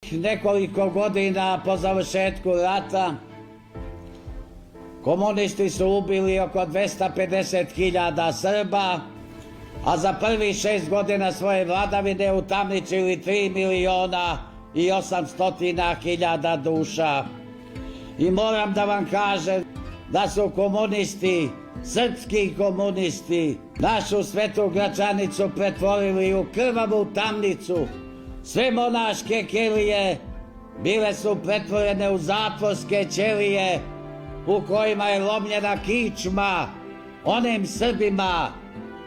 Nekoliko godina po završetku rata komunisti su ubili oko 250.000 Srba, a za prvih 6 godina svoje vladavine utamničili 3.800.000 duša. I moram da vam kažem da su komunisti, srpski komunisti, našu Svetu Gračanicu pretvorili u krvavu tamnicu. Sve monaške kelije bile su pretvorene u zatvorske ćelije u kojima je lomljena kičma onim Srbima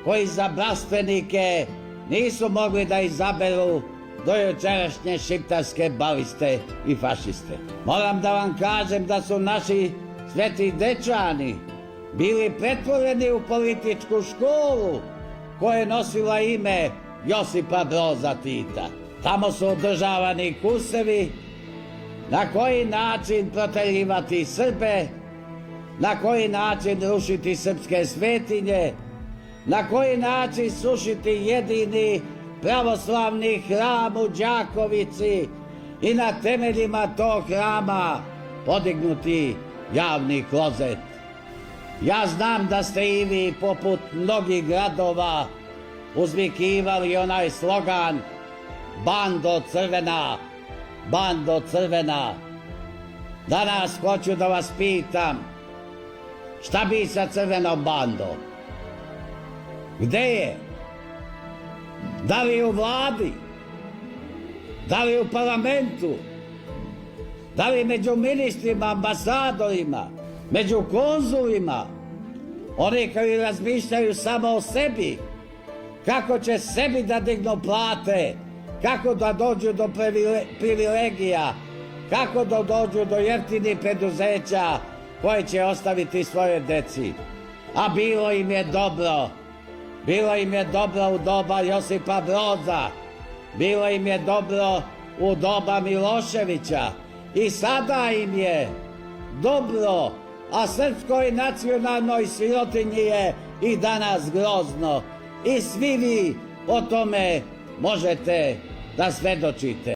koji za bratstvenike nisu mogli da izaberu dojučerašnje šiptarske baliste i fašiste. Moram da vam kažem da su naši sveti dečani bili pretvoreni u političku školu koja je nosila ime Josipa Broza Tita. Tamo su održavani kursevi na koji način proterivati Srbe, na koji način rušiti srpske svetinje, na koji način srušiti jedini pravoslavni hram u Đakovici i na temeljima tog hrama podignuti javni klozet. Ja znam da ste i vi poput mnogih gradova uzvikivali onaj slogan "Bando crvena, bando crvena". Danas hoću da vas pitam, šta bi sa crvenom bandom? Gde je? Da li u vladi? Da li u parlamentu? Da li među ministrima, ambasadorima, među konzulima? Oni koji razmišljaju samo o sebi, kako će sebi da dignu plate, kako da dođu do privilegija, kako da dođu do jeftinih preduzeća koje će ostaviti svoje deci. A bilo im je dobro. Bilo im je dobro u doba Josipa Broza. Bilo im je dobro u doba Miloševića. I sada im je dobro, a srpskoj nacionalnoj sirotinji je i danas grozno. I svi vi o tome možete da svedočite.